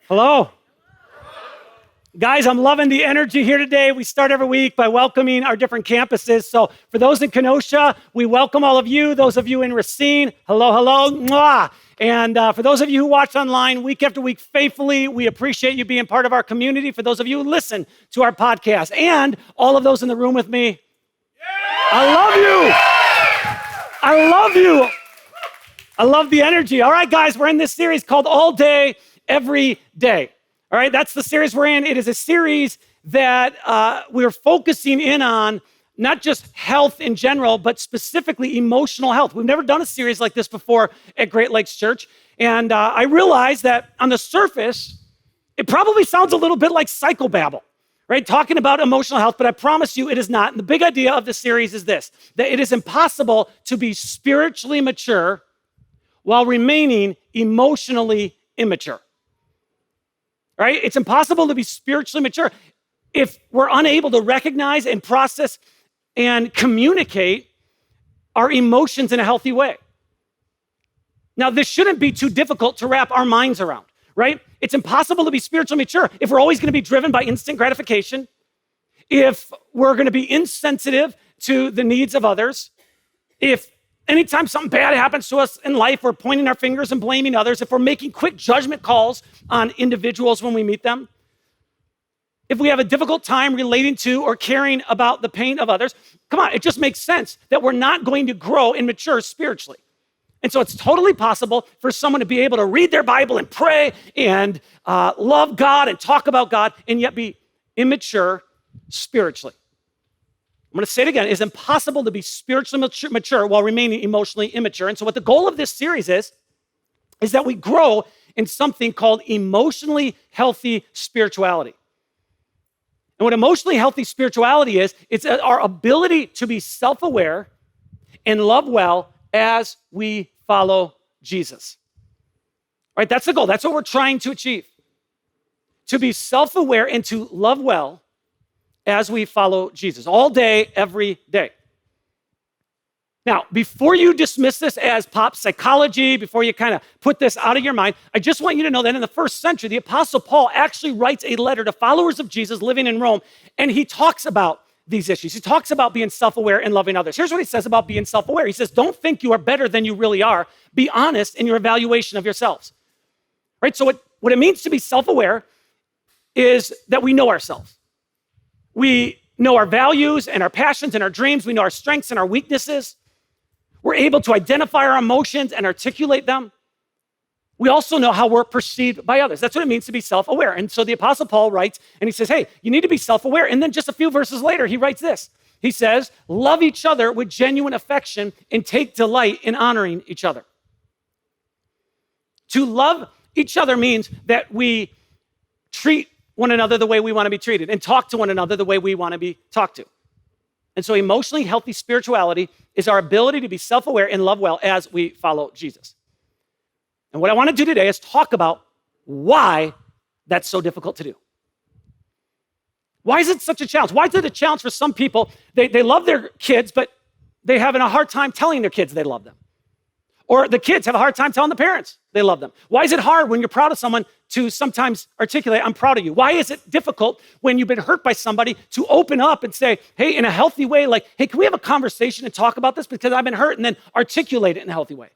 Hello. Guys, I'm loving the energy here today. We start every week by welcoming our different campuses. So for those in Kenosha, we welcome all of you. Those of you in Racine, hello, mwah. And for those of you who watch online week after week faithfully, we appreciate you being part of our community. For those of you who listen to our podcast and all of those in the room with me, I love you. I love you. I love the energy. All right, guys, we're in this series called All Day, Every Day. All right, that's the series we're in. It is a series that we're focusing in on not just health in general, but specifically emotional health. We've never done a series like this before at Great Lakes Church. And I realize that on the surface, it probably sounds a little bit like psychobabble, right? Talking about emotional health, but I promise you it is not. And the big idea of the series is this, that it is impossible to be spiritually mature while remaining emotionally immature. Right? It's impossible to be spiritually mature if we're unable to recognize and process and communicate our emotions in a healthy way. Now, this shouldn't be too difficult to wrap our minds around, right? It's impossible to be spiritually mature if we're always going to be driven by instant gratification, if we're going to be insensitive to the needs of others, if anytime something bad happens to us in life, we're pointing our fingers and blaming others, if we're making quick judgment calls on individuals when we meet them, if we have a difficult time relating to or caring about the pain of others, come on, it just makes sense that we're not going to grow and mature spiritually. And so it's totally possible for someone to be able to read their Bible and pray and love God and talk about God and yet be immature spiritually. I'm going to say it again. It's impossible to be spiritually mature while remaining emotionally immature. And so what the goal of this series is that we grow in something called emotionally healthy spirituality. And what emotionally healthy spirituality is, it's our ability to be self-aware and love well as we follow Jesus. All right, that's the goal. That's what we're trying to achieve. To be self-aware and to love well as we follow Jesus, all day, every day. Now, before you dismiss this as pop psychology, before you kind of put this out of your mind, I just want you to know that in the first century, the Apostle Paul actually writes a letter to followers of Jesus living in Rome, and he talks about these issues. He talks about being self-aware and loving others. Here's what he says about being self-aware. He says, don't think you are better than you really are. Be honest in your evaluation of yourselves. Right? So what it means to be self-aware is that we know ourselves. We know our values and our passions and our dreams. We know our strengths and our weaknesses. We're able to identify our emotions and articulate them. We also know how we're perceived by others. That's what it means to be self-aware. And so the Apostle Paul writes, and he says, hey, you need to be self-aware. And then just a few verses later, he writes this. He says, love each other with genuine affection and take delight in honoring each other. To love each other means that we treat one another the way we want to be treated and talk to one another the way we want to be talked to. And so emotionally healthy spirituality is our ability to be self-aware and love well as we follow Jesus. And what I want to do today is talk about why that's so difficult to do. Why is it such a challenge? Why is it a challenge for some people? They love their kids, but they're having a hard time telling their kids they love them. Or the kids have a hard time telling the parents they love them. Why is it hard when you're proud of someone to sometimes articulate, I'm proud of you? Why is it difficult when you've been hurt by somebody to open up and say, hey, in a healthy way, like, hey, can we have a conversation and talk about this because I've been hurt, and then articulate it in a healthy way?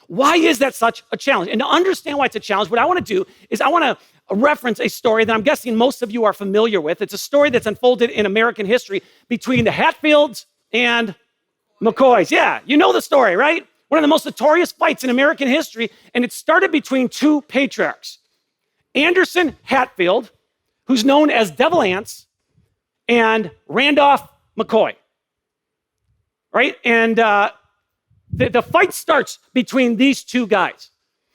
Why is that such a challenge? And to understand why it's a challenge, what I want to do is I want to reference a story that I'm guessing most of you are familiar with. It's a story that's unfolded in American history between the Hatfields and McCoys. Yeah, you know the story, right? One of the most notorious fights in American history, and it started between two patriarchs. Anderson Hatfield, who's known as Devil Anse, and Randolph McCoy, right? And the fight starts between these two guys.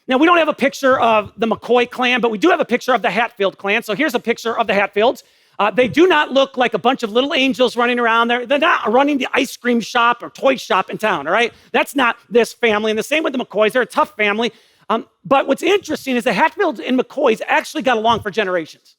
Now, we don't have a picture of the McCoy clan, but we do have a picture of the Hatfield clan. So here's a picture of the Hatfields. They do not look like a bunch of little angels running around there. They're not running the ice cream shop or toy shop in town, all right? That's not this family. And the same with the McCoys. They're a tough family. But what's interesting is the Hatfields and McCoys actually got along for generations.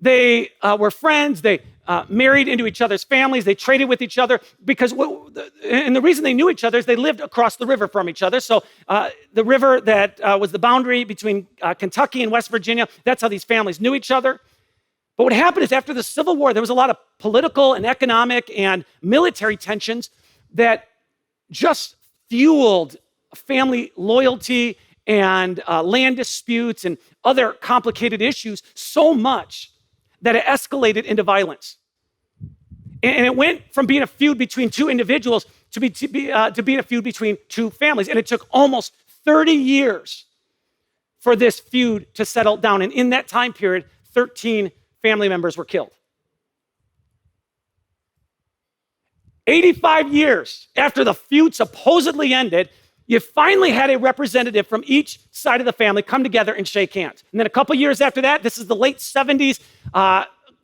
They were friends. They married into each other's families. They traded with each other and the reason they knew each other is they lived across the river from each other. So the river that was the boundary between Kentucky and West Virginia, that's how these families knew each other. But what happened is after the Civil War, there was a lot of political and economic and military tensions that just fueled family loyalty and land disputes and other complicated issues so much that it escalated into violence. And it went from being a feud between two individuals to being a feud between two families. And it took almost 30 years for this feud to settle down. And in that time period, 13 family members were killed. 85 years after the feud supposedly ended, you finally had a representative from each side of the family come together and shake hands. And then a couple years after that, this is the late 70s,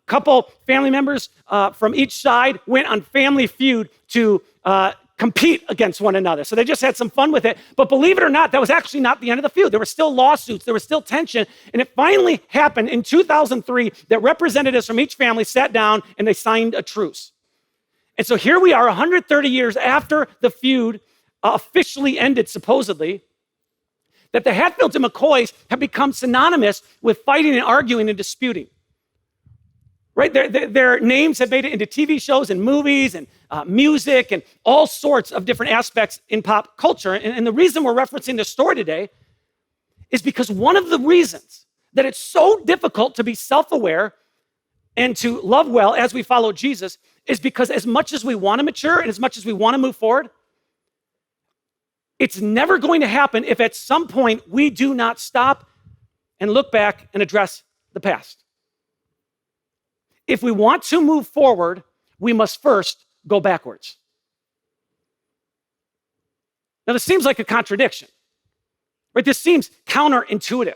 couple family members from each side went on Family Feud to compete against one another. So they just had some fun with it. But believe it or not, that was actually not the end of the feud. There were still lawsuits, there was still tension. And it finally happened in 2003 that representatives from each family sat down and they signed a truce. And so here we are 130 years after the feud officially ended, supposedly, that the Hatfields and McCoys have become synonymous with fighting and arguing and disputing. Right? Their names have made it into TV shows and movies and music and all sorts of different aspects in pop culture. And the reason we're referencing this story today is because one of the reasons that it's so difficult to be self-aware and to love well as we follow Jesus is because as much as we want to mature and as much as we want to move forward, it's never going to happen if at some point we do not stop and look back and address the past. If we want to move forward, we must first go backwards. Now, this seems like a contradiction, right? This seems counterintuitive.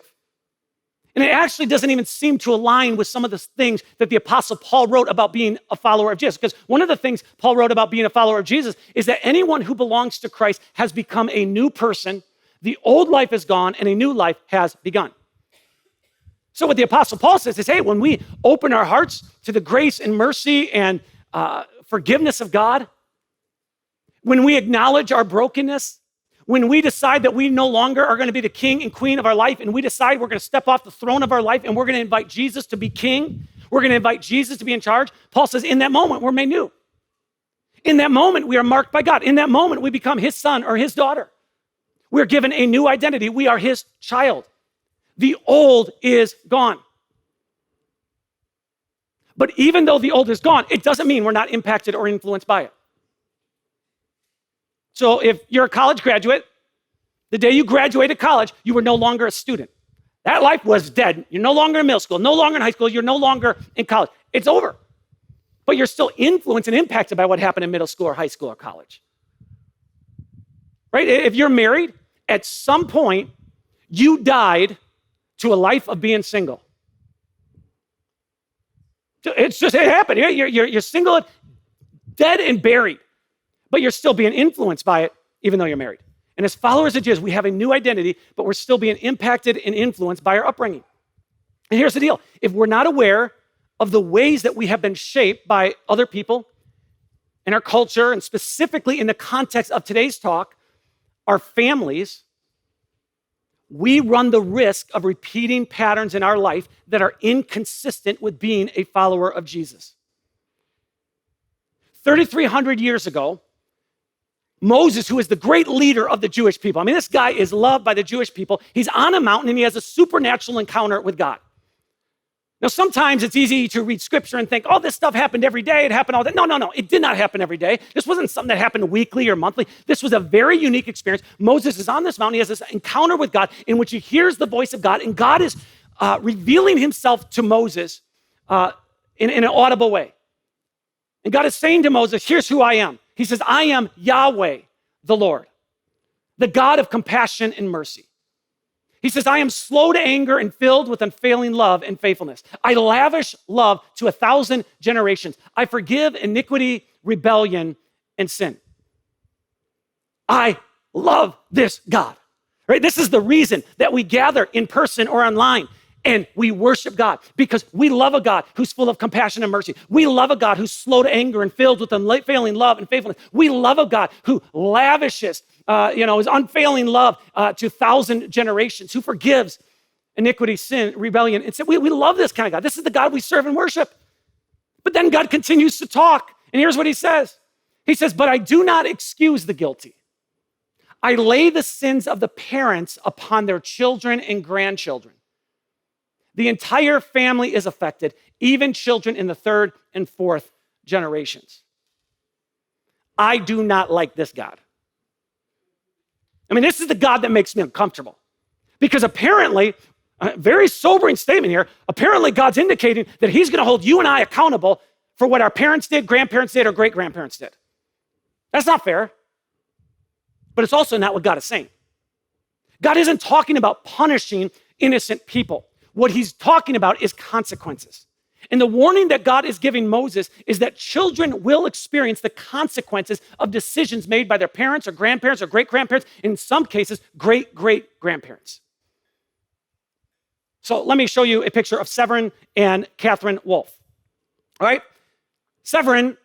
And it actually doesn't even seem to align with some of the things that the Apostle Paul wrote about being a follower of Jesus. Because one of the things Paul wrote about being a follower of Jesus is that anyone who belongs to Christ has become a new person. The old life is gone and a new life has begun. So what the Apostle Paul says is, hey, when we open our hearts to the grace and mercy and forgiveness of God, when we acknowledge our brokenness, when we decide that we no longer are going to be the king and queen of our life, and we decide we're going to step off the throne of our life and we're going to invite Jesus to be king, we're going to invite Jesus to be in charge, Paul says in that moment, we're made new. In that moment, we are marked by God. In that moment, we become his son or his daughter. We're given a new identity. We are his child. The old is gone. But even though the old is gone, it doesn't mean we're not impacted or influenced by it. So if you're a college graduate, the day you graduated college, you were no longer a student. That life was dead. You're no longer in middle school, no longer in high school, you're no longer in college. It's over. But you're still influenced and impacted by what happened in middle school or high school or college. Right? If you're married, at some point, you died to a life of being single. It happened. You're single, dead and buried. But you're still being influenced by it, even though you're married. And as followers of Jesus, we have a new identity, but we're still being impacted and influenced by our upbringing. And here's the deal. If we're not aware of the ways that we have been shaped by other people in our culture, and specifically in the context of today's talk, our families, we run the risk of repeating patterns in our life that are inconsistent with being a follower of Jesus. 3,300 years ago, Moses, who is the great leader of the Jewish people, I mean, this guy is loved by the Jewish people. He's on a mountain and he has a supernatural encounter with God. Now, sometimes it's easy to read scripture and think, oh, this stuff happened every day. It happened all day. No. It did not happen every day. This wasn't something that happened weekly or monthly. This was a very unique experience. Moses is on this mountain. He has this encounter with God in which he hears the voice of God, and God is revealing himself to Moses in an audible way. And God is saying to Moses, here's who I am. He says, I am Yahweh, the Lord, the God of compassion and mercy. He says, I am slow to anger and filled with unfailing love and faithfulness. I lavish love to 1,000 generations. I forgive iniquity, rebellion, and sin. I love this God, right? This is the reason that we gather in person or online. And we worship God because we love a God who's full of compassion and mercy. We love a God who's slow to anger and filled with unfailing love and faithfulness. We love a God who lavishes, his unfailing love to 1,000 generations, who forgives iniquity, sin, rebellion. And so we love this kind of God. This is the God we serve and worship. But then God continues to talk. And here's what he says. He says, but I do not excuse the guilty. I lay the sins of the parents upon their children and grandchildren. The entire family is affected, even children in the third and fourth generations. I do not like this God. I mean, this is the God that makes me uncomfortable. Because apparently, a very sobering statement here, apparently God's indicating that he's going to hold you and I accountable for what our parents did, grandparents did, or great-grandparents did. That's not fair. But it's also not what God is saying. God isn't talking about punishing innocent people. What he's talking about is consequences. And the warning that God is giving Moses is that children will experience the consequences of decisions made by their parents or grandparents or great-grandparents, in some cases, great-great-grandparents. So let me show you a picture of Severin and Catherine Wolf. All right? Severin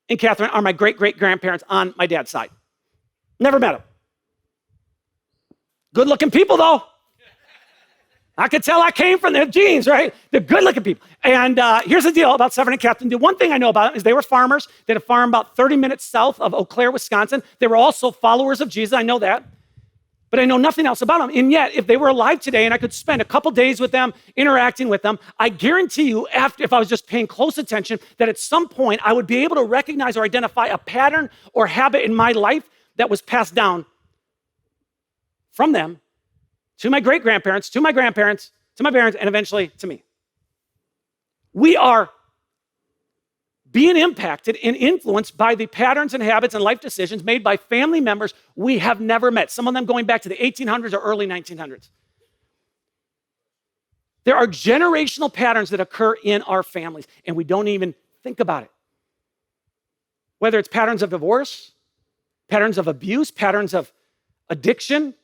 and Catherine are my great-great-grandparents on my dad's side. Never met them. Good-looking people, though. I could tell I came from their genes, right? They're good-looking people. And here's the deal about Severin and Catherine. The one thing I know about them is they were farmers. They had a farm about 30 minutes south of Eau Claire, Wisconsin. They were also followers of Jesus. I know that. But I know nothing else about them. And yet, if they were alive today and I could spend a couple days with them, interacting with them, I guarantee you, if I was just paying close attention, that at some point I would be able to recognize or identify a pattern or habit in my life that was passed down from them to my great-grandparents, to my grandparents, to my parents, and eventually to me. We are being impacted and influenced by the patterns and habits and life decisions made by family members we have never met, some of them going back to the 1800s or early 1900s. There are generational patterns that occur in our families, and we don't even think about it. Whether it's patterns of divorce, patterns of abuse, patterns of addiction,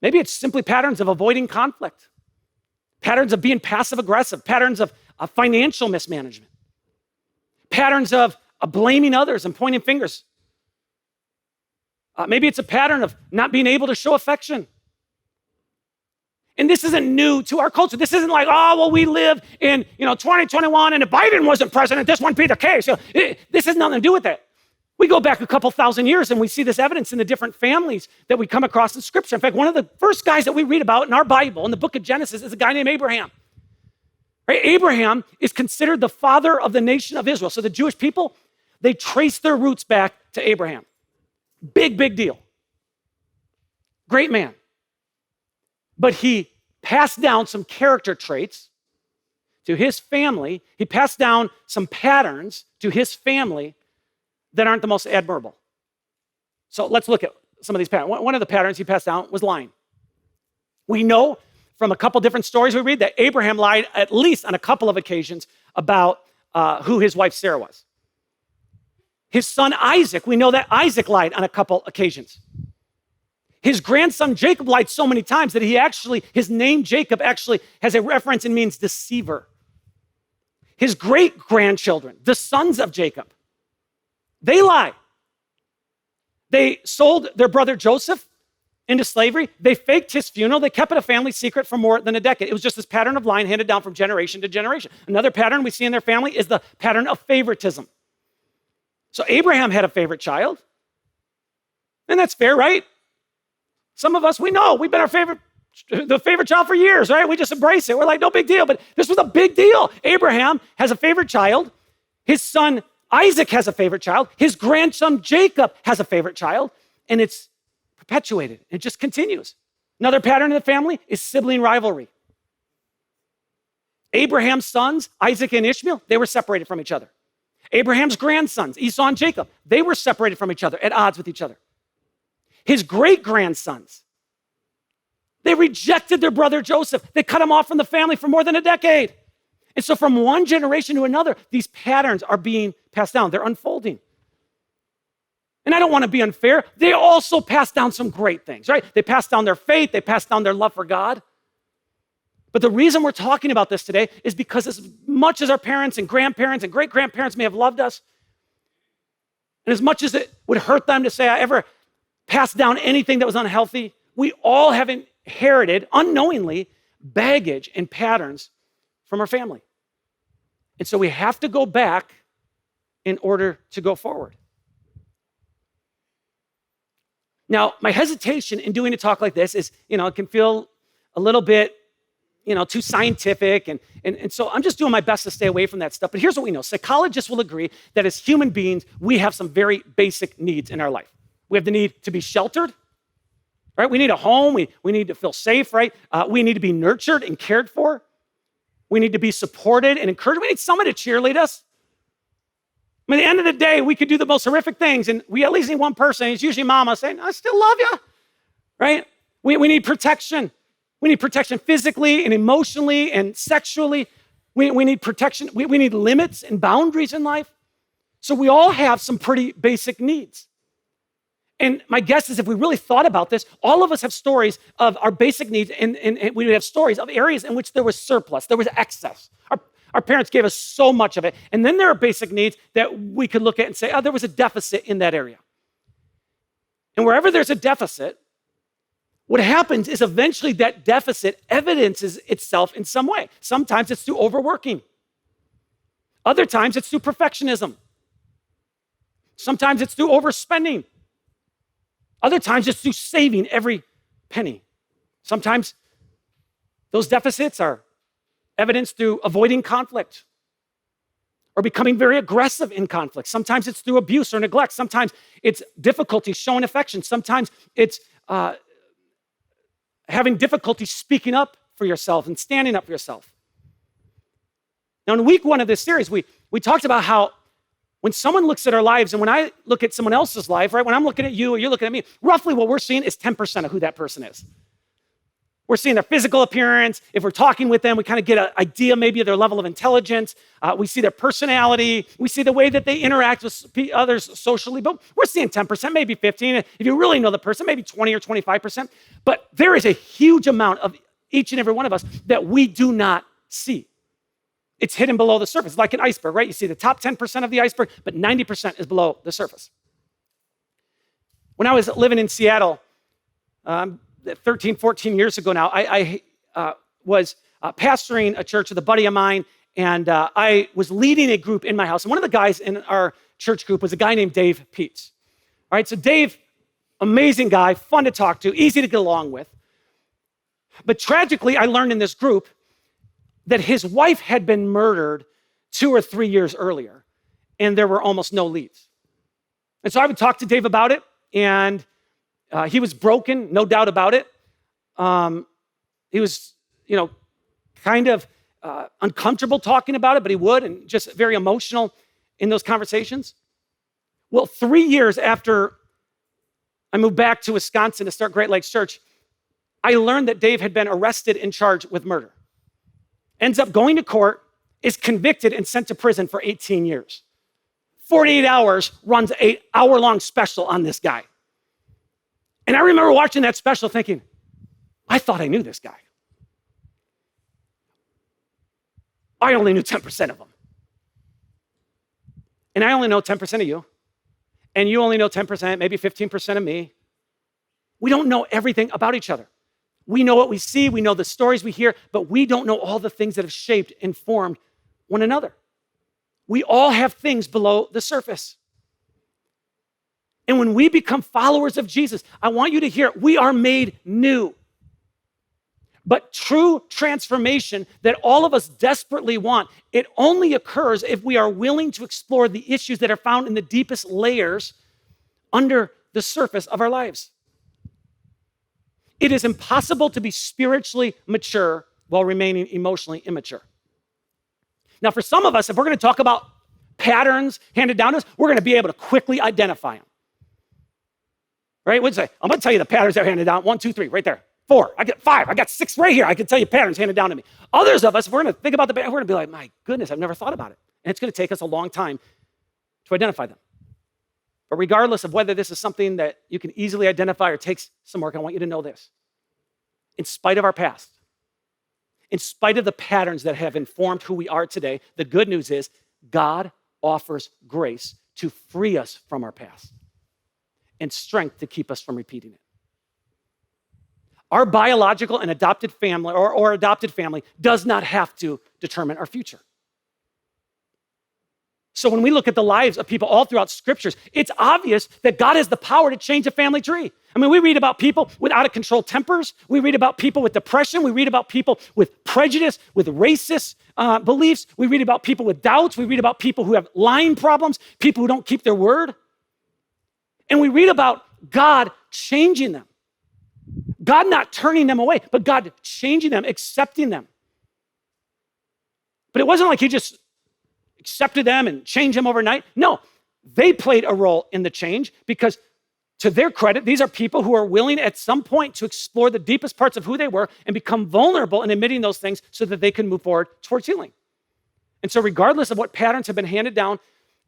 maybe it's simply patterns of avoiding conflict, patterns of being passive-aggressive, patterns of financial mismanagement, patterns of blaming others and pointing fingers. Maybe it's a pattern of not being able to show affection. And this isn't new to our culture. This isn't like, oh, well, we live in 2021, and if Biden wasn't president, this wouldn't be the case. This has nothing to do with that. We go back a couple thousand years and we see this evidence in the different families that we come across in Scripture. In fact, one of the first guys that we read about in our Bible, in the book of Genesis, is a guy named Abraham. Right? Abraham is considered the father of the nation of Israel. So the Jewish people, they trace their roots back to Abraham. Big deal. Great man. But he passed down some character traits to his family. He passed down some patterns to his family that aren't the most admirable. So let's look at some of these patterns. One of the patterns he passed down was lying. We know from a couple different stories we read that Abraham lied at least on a couple of occasions about who his wife Sarah was. His son Isaac, we know that Isaac lied on a couple occasions. His grandson Jacob lied so many times that his name Jacob actually has a reference and means deceiver. His great-grandchildren, the sons of Jacob, they lie. They sold their brother Joseph into slavery. They faked his funeral. They kept it a family secret for more than a decade. It was just this pattern of lying handed down from generation to generation. Another pattern we see in their family is the pattern of favoritism. So Abraham had a favorite child. And that's fair, right? Some of us, we know, we've been the favorite child for years, right? We just embrace it. We're like, no big deal. But this was a big deal. Abraham has a favorite child. His son Isaac has a favorite child. His grandson Jacob has a favorite child. And it's perpetuated. It just continues. Another pattern in the family is sibling rivalry. Abraham's sons, Isaac and Ishmael, they were separated from each other. Abraham's grandsons, Esau and Jacob, they were separated from each other, at odds with each other. His great-grandsons, they rejected their brother Joseph. They cut him off from the family for more than a decade. And so from one generation to another, these patterns are being passed down. They're unfolding. And I don't want to be unfair. They also pass down some great things, right? They pass down their faith. They pass down their love for God. But the reason we're talking about this today is because as much as our parents and grandparents and great-grandparents may have loved us, and as much as it would hurt them to say I ever passed down anything that was unhealthy, we all have inherited, unknowingly, baggage and patterns from our family. And so we have to go back in order to go forward. Now, my hesitation in doing a talk like this is, it can feel a little bit, too scientific. And so I'm just doing my best to stay away from that stuff. But here's what we know. Psychologists will agree that as human beings, we have some very basic needs in our life. We have the need to be sheltered, right? We need a home. We need to feel safe, right? We need to be nurtured and cared for. We need to be supported and encouraged. We need someone to cheerlead us. At the end of the day, we could do the most horrific things, and we at least need one person. It's usually mama saying, I still love you, right? We need protection. We need protection physically and emotionally and sexually. We need protection. We need limits and boundaries in life. So we all have some pretty basic needs. And my guess is if we really thought about this, all of us have stories of our basic needs, and we would have stories of areas in which there was surplus, there was excess. Our parents gave us so much of it. And then there are basic needs that we could look at and say, there was a deficit in that area. And wherever there's a deficit, what happens is eventually that deficit evidences itself in some way. Sometimes it's through overworking. Other times it's through perfectionism. Sometimes it's through overspending. Other times it's through saving every penny. Sometimes those deficits are evidenced through avoiding conflict or becoming very aggressive in conflict. Sometimes it's through abuse or neglect. Sometimes it's difficulty showing affection. Sometimes it's having difficulty speaking up for yourself and standing up for yourself. Now, in week 1 of this series, we talked about how when someone looks at our lives, and when I look at someone else's life, right, when I'm looking at you or you're looking at me, roughly what we're seeing is 10% of who that person is. We're seeing their physical appearance. If we're talking with them, we kind of get an idea maybe of their level of intelligence. We see their personality. We see the way that they interact with others socially. But we're seeing 10%, maybe 15%. If you really know the person, maybe 20 or 25%. But there is a huge amount of each and every one of us that we do not see. It's hidden below the surface, like an iceberg, right? You see the top 10% of the iceberg, but 90% is below the surface. When I was living in Seattle, 13, 14 years ago now, I was pastoring a church with a buddy of mine, and I was leading a group in my house. And one of the guys in our church group was a guy named Dave Peets. All right, so Dave, amazing guy, fun to talk to, easy to get along with. But tragically, I learned in this group that his wife had been murdered 2 or 3 years earlier, and there were almost no leads. And so I would talk to Dave about it, and he was broken, no doubt about it. He was, kind of uncomfortable talking about it, but he would, and just very emotional in those conversations. Well, 3 years after I moved back to Wisconsin to start Great Lakes Church, I learned that Dave had been arrested and charged with murder. Ends up going to court, is convicted and sent to prison for 18 years. 48 hours runs an 8-hour-long special on this guy. And I remember watching that special thinking, I thought I knew this guy. I only knew 10% of him. And I only know 10% of you. And you only know 10%, maybe 15% of me. We don't know everything about each other. We know what we see, we know the stories we hear, but we don't know all the things that have shaped and formed one another. We all have things below the surface. And when we become followers of Jesus, I want you to hear, we are made new. But true transformation that all of us desperately want, it only occurs if we are willing to explore the issues that are found in the deepest layers under the surface of our lives. It is impossible to be spiritually mature while remaining emotionally immature. Now, for some of us, if we're going to talk about patterns handed down to us, we're going to be able to quickly identify them. Right? What'd you say? I'm going to tell you the patterns that are handed down. 1, 2, 3, right there. 4, I got 5, I got 6 right here. I can tell you patterns handed down to me. Others of us, if we're going to think about the pattern, we're going to be like, my goodness, I've never thought about it. And it's going to take us a long time to identify them. But regardless of whether this is something that you can easily identify or takes some work, I want you to know this. In spite of our past, in spite of the patterns that have informed who we are today, the good news is God offers grace to free us from our past and strength to keep us from repeating it. Our biological and adopted family or adopted family does not have to determine our future. So when we look at the lives of people all throughout scriptures, it's obvious that God has the power to change a family tree. I mean, we read about people with out of control tempers. We read about people with depression. We read about people with prejudice, with racist beliefs. We read about people with doubts. We read about people who have lying problems, people who don't keep their word. And we read about God changing them. God not turning them away, but God changing them, accepting them. But it wasn't like he just accepted them and changed them overnight. No, they played a role in the change because, to their credit, these are people who are willing at some point to explore the deepest parts of who they were and become vulnerable in admitting those things so that they can move forward towards healing. And so regardless of what patterns have been handed down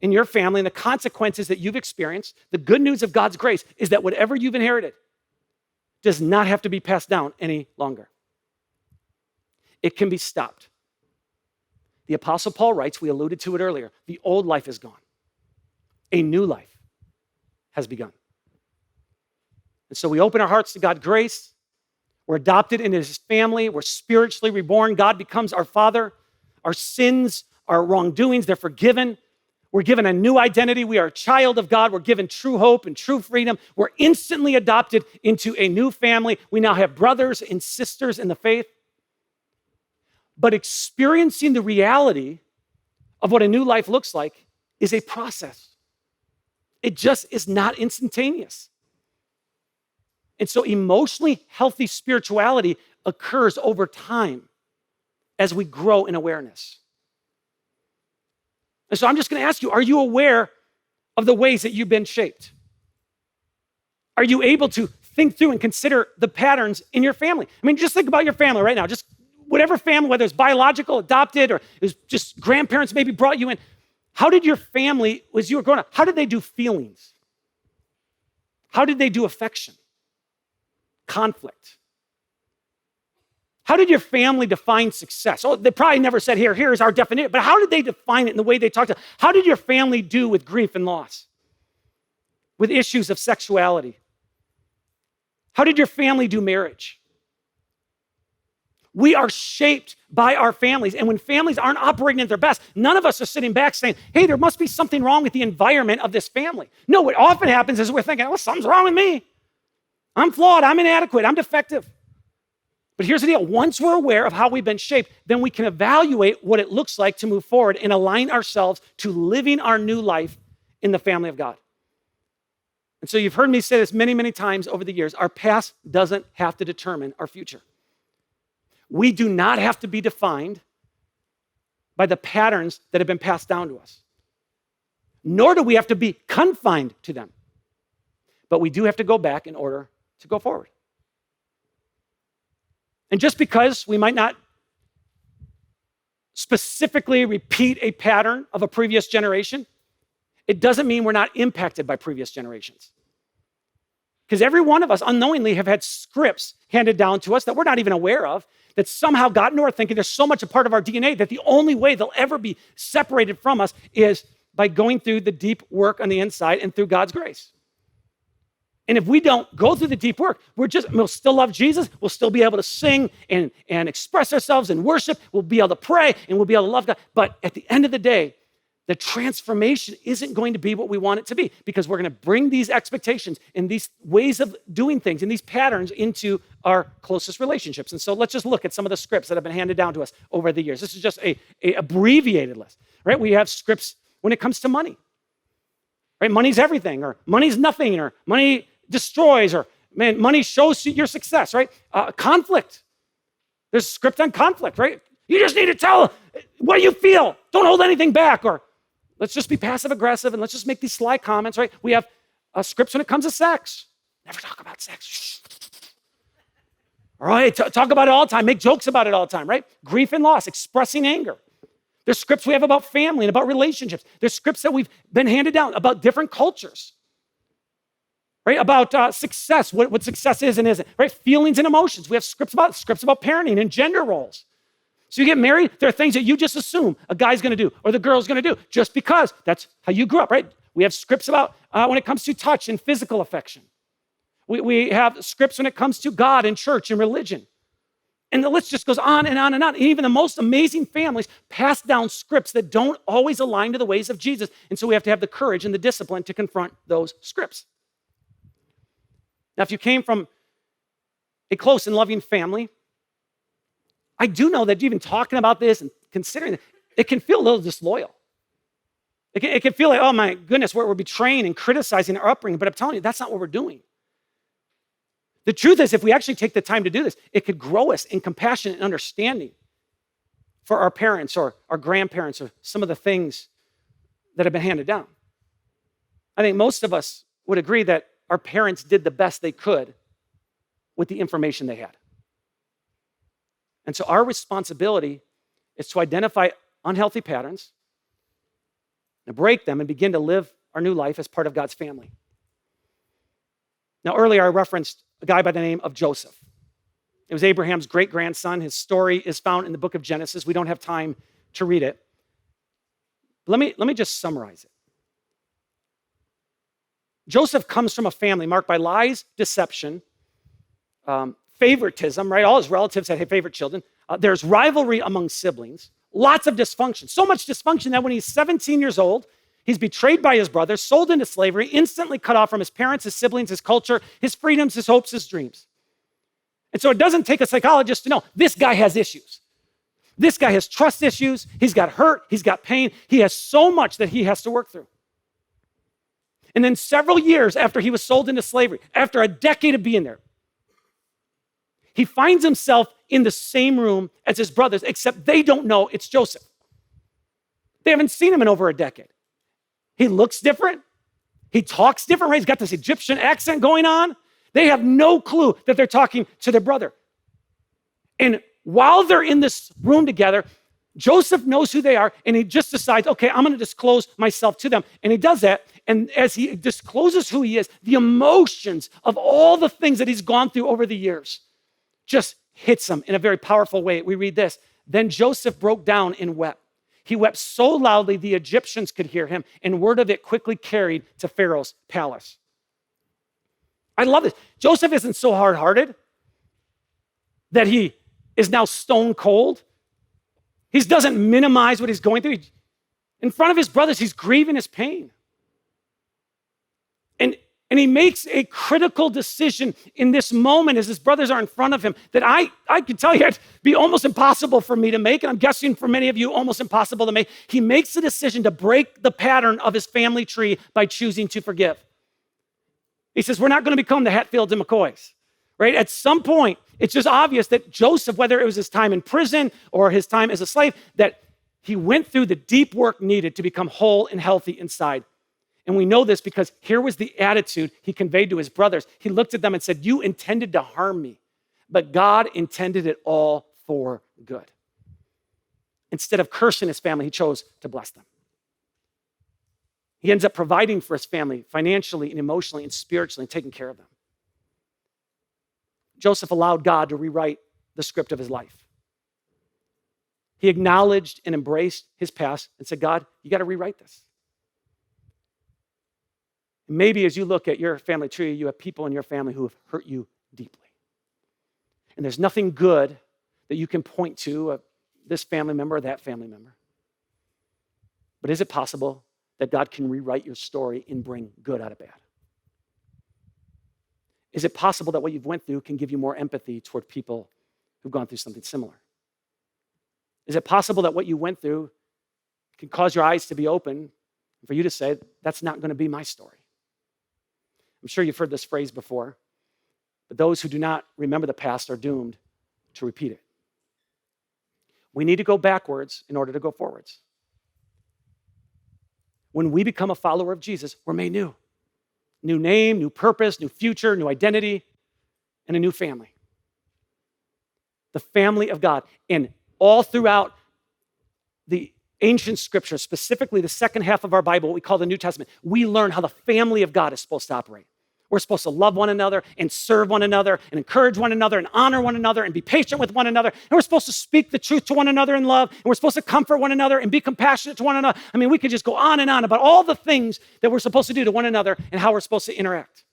in your family and the consequences that you've experienced, the good news of God's grace is that whatever you've inherited does not have to be passed down any longer. It can be stopped. The Apostle Paul writes, we alluded to it earlier, the old life is gone. A new life has begun. And so we open our hearts to God's grace. We're adopted into his family. We're spiritually reborn. God becomes our Father. Our sins, our wrongdoings, they're forgiven. We're given a new identity. We are a child of God. We're given true hope and true freedom. We're instantly adopted into a new family. We now have brothers and sisters in the faith. But experiencing the reality of what a new life looks like is a process. It just is not instantaneous. And so emotionally healthy spirituality occurs over time as we grow in awareness. And so I'm just going to ask you, are you aware of the ways that you've been shaped? Are you able to think through and consider the patterns in your family? I mean, just think about your family right now. Just whatever family, whether it's biological, adopted, or it was just grandparents maybe brought you in. How did your family, as you were growing up, how did they do feelings? How did they do affection? Conflict? How did your family define success? Oh, they probably never said, here's our definition, but how did they define it in the way they talked about it? How did your family do with grief and loss? With issues of sexuality? How did your family do marriage? We are shaped by our families. And when families aren't operating at their best, none of us are sitting back saying, hey, there must be something wrong with the environment of this family. No, what often happens is we're thinking, well, something's wrong with me. I'm flawed, I'm inadequate, I'm defective. But here's the deal. Once we're aware of how we've been shaped, then we can evaluate what it looks like to move forward and align ourselves to living our new life in the family of God. And so you've heard me say this many, many times over the years. Our past doesn't have to determine our future. We do not have to be defined by the patterns that have been passed down to us, nor do we have to be confined to them. But we do have to go back in order to go forward. And just because we might not specifically repeat a pattern of a previous generation, it doesn't mean we're not impacted by previous generations. Because every one of us unknowingly have had scripts handed down to us that we're not even aware of, that somehow got into our thinking. There's so much a part of our DNA that the only way they'll ever be separated from us is by going through the deep work on the inside and through God's grace. And if we don't go through the deep work, we'll still love Jesus. We'll still be able to sing and express ourselves in worship. We'll be able to pray and we'll be able to love God. But at the end of the day, the transformation isn't going to be what we want it to be, because we're going to bring these expectations and these ways of doing things and these patterns into our closest relationships. And so let's just look at some of the scripts that have been handed down to us over the years. This is just a abbreviated list, right? We have scripts when it comes to money, right? Money's everything, or money's nothing, or money destroys, or man, money shows your success, right? Conflict. There's a script on conflict, right? You just need to tell what you feel. Don't hold anything back. Or let's just be passive aggressive and let's just make these sly comments, right? We have scripts when it comes to sex. Never talk about sex. Shh. All right, talk about it all the time. Make jokes about it all the time, right? Grief and loss, expressing anger. There's scripts we have about family and about relationships. There's scripts that we've been handed down about different cultures, right? About success, what success is and isn't, right? Feelings and emotions. We have scripts about parenting and gender roles. So you get married, there are things that you just assume a guy's gonna do or the girl's gonna do just because that's how you grew up, right? We have scripts about when it comes to touch and physical affection. We have scripts when it comes to God and church and religion. And the list just goes on and on and on. And even the most amazing families pass down scripts that don't always align to the ways of Jesus. And so we have to have the courage and the discipline to confront those scripts. Now, if you came from a close and loving family, I do know that even talking about this and considering it, it can feel a little disloyal. It can feel like, oh my goodness, we're betraying and criticizing our upbringing. But I'm telling you, that's not what we're doing. The truth is, if we actually take the time to do this, it could grow us in compassion and understanding for our parents or our grandparents or some of the things that have been handed down. I think most of us would agree that our parents did the best they could with the information they had. And so our responsibility is to identify unhealthy patterns and break them and begin to live our new life as part of God's family. Now, earlier I referenced a guy by the name of Joseph. It was Abraham's great-grandson. His story is found in the book of Genesis. We don't have time to read it. Let me just summarize it. Joseph comes from a family marked by lies, deception, favoritism, right? All his relatives had favorite children. There's rivalry among siblings, lots of dysfunction. So much dysfunction that when he's 17 years old, he's betrayed by his brothers, sold into slavery, instantly cut off from his parents, his siblings, his culture, his freedoms, his hopes, his dreams. And so it doesn't take a psychologist to know this guy has issues. This guy has trust issues. He's got hurt. He's got pain. He has so much that he has to work through. And then several years after he was sold into slavery, after a decade of being there, he finds himself in the same room as his brothers, except they don't know it's Joseph. They haven't seen him in over a decade. He looks different. He talks different, right? He's got this Egyptian accent going on. They have no clue that they're talking to their brother. And while they're in this room together, Joseph knows who they are, and he just decides, okay, I'm going to disclose myself to them. And he does that, and as he discloses who he is, the emotions of all the things that he's gone through over the years just hits him in a very powerful way. We read this, then Joseph broke down and wept. He wept so loudly the Egyptians could hear him, and word of it quickly carried to Pharaoh's palace. I love this. Joseph isn't so hard-hearted that he is now stone cold. He doesn't minimize what he's going through. In front of his brothers, he's grieving his pain. And he makes a critical decision in this moment as his brothers are in front of him that I can tell you it'd be almost impossible for me to make, and I'm guessing for many of you, almost impossible to make. He makes the decision to break the pattern of his family tree by choosing to forgive. He says, we're not going to become the Hatfields and McCoys, right? At some point, it's just obvious that Joseph, whether it was his time in prison or his time as a slave, that he went through the deep work needed to become whole and healthy inside. And we know this because here was the attitude he conveyed to his brothers. He looked at them and said, you intended to harm me, but God intended it all for good. Instead of cursing his family, he chose to bless them. He ends up providing for his family financially and emotionally and spiritually and taking care of them. Joseph allowed God to rewrite the script of his life. He acknowledged and embraced his past and said, God, you got to rewrite this. Maybe as you look at your family tree, you have people in your family who have hurt you deeply. And there's nothing good that you can point to of this family member or that family member. But is it possible that God can rewrite your story and bring good out of bad? Is it possible that what you've went through can give you more empathy toward people who've gone through something similar? Is it possible that what you went through can cause your eyes to be open and for you to say, that's not going to be my story? I'm sure you've heard this phrase before, but those who do not remember the past are doomed to repeat it. We need to go backwards in order to go forwards. When we become a follower of Jesus, we're made new. New name, new purpose, new future, new identity, and a new family. The family of God. And all throughout the ancient scripture, specifically the second half of our Bible, what we call the New Testament, we learn how the family of God is supposed to operate. We're supposed to love one another and serve one another and encourage one another and honor one another and be patient with one another. And we're supposed to speak the truth to one another in love. And we're supposed to comfort one another and be compassionate to one another. I mean, we could just go on and on about all the things that we're supposed to do to one another and how we're supposed to interact.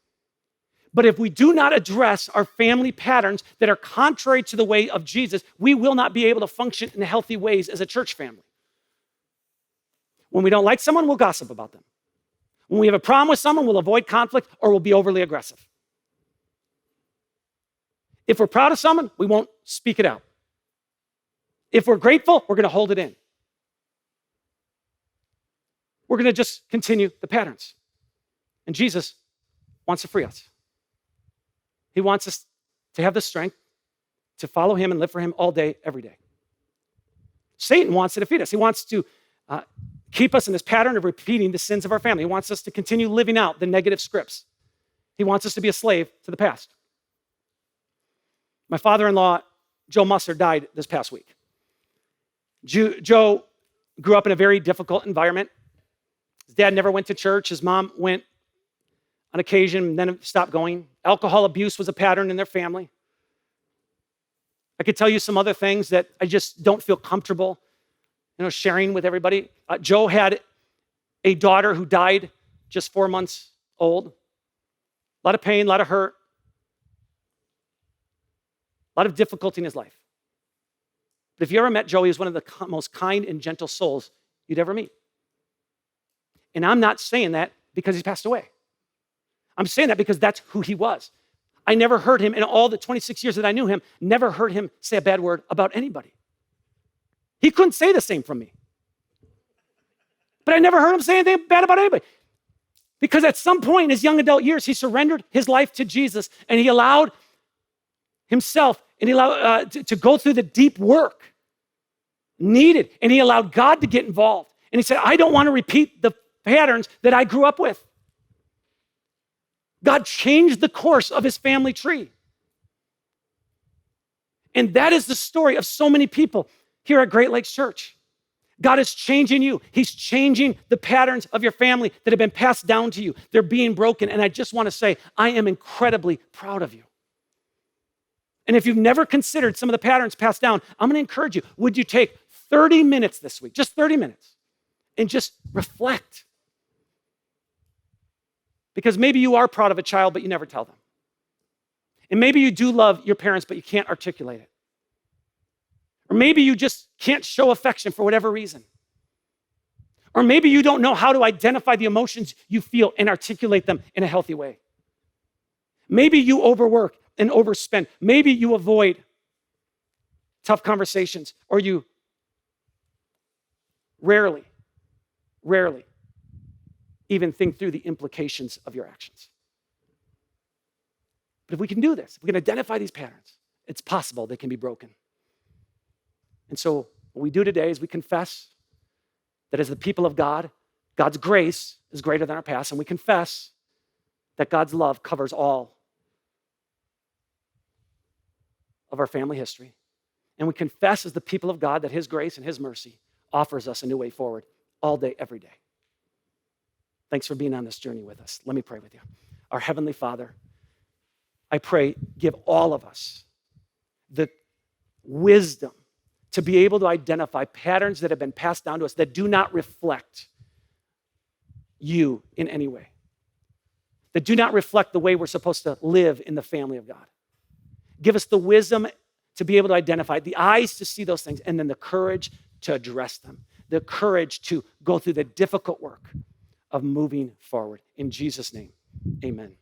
But if we do not address our family patterns that are contrary to the way of Jesus, we will not be able to function in healthy ways as a church family. When we don't like someone, we'll gossip about them. When we have a problem with someone, we'll avoid conflict or we'll be overly aggressive. If we're proud of someone, we won't speak it out. If we're grateful, we're going to hold it in. We're going to just continue the patterns. And Jesus wants to free us. He wants us to have the strength to follow him and live for him all day, every day. Satan wants to defeat us. He wants to keep us in this pattern of repeating the sins of our family. He wants us to continue living out the negative scripts. He wants us to be a slave to the past. My father-in-law, Joe Musser, died this past week. Joe grew up in a very difficult environment. His dad never went to church. His mom went on occasion, then stopped going. Alcohol abuse was a pattern in their family. I could tell you some other things that I just don't feel comfortable sharing with everybody. Joe had a daughter who died just 4 months old. A lot of pain, a lot of hurt, a lot of difficulty in his life. But if you ever met Joe, he was one of the most kind and gentle souls you'd ever meet. And I'm not saying that because he's passed away. I'm saying that because that's who he was. I never heard him, in all the 26 years that I knew him, never heard him say a bad word about anybody. He couldn't say the same from me. But I never heard him say anything bad about anybody. Because at some point in his young adult years, he surrendered his life to Jesus and he allowed himself and he allowed to go through the deep work needed. And he allowed God to get involved. And he said, I don't want to repeat the patterns that I grew up with. God changed the course of his family tree. And that is the story of so many people here at Great Lakes Church. God is changing you. He's changing the patterns of your family that have been passed down to you. They're being broken. And I just want to say, I am incredibly proud of you. And if you've never considered some of the patterns passed down, I'm going to encourage you. Would you take 30 minutes this week, just 30 minutes, and just reflect? Because maybe you are proud of a child, but you never tell them. And maybe you do love your parents, but you can't articulate it. Or maybe you just can't show affection for whatever reason. Or maybe you don't know how to identify the emotions you feel and articulate them in a healthy way. Maybe you overwork and overspend. Maybe you avoid tough conversations, or you rarely even think through the implications of your actions. But if we can do this, if we can identify these patterns, it's possible they can be broken. And so what we do today is we confess that as the people of God, God's grace is greater than our past, and we confess that God's love covers all of our family history. And we confess as the people of God that his grace and his mercy offers us a new way forward all day, every day. Thanks for being on this journey with us. Let me pray with you. Our Heavenly Father, I pray, give all of us the wisdom to be able to identify patterns that have been passed down to us that do not reflect you in any way, that do not reflect the way we're supposed to live in the family of God. Give us the wisdom to be able to identify, the eyes to see those things, and then the courage to address them, the courage to go through the difficult work of moving forward. In Jesus' name, amen.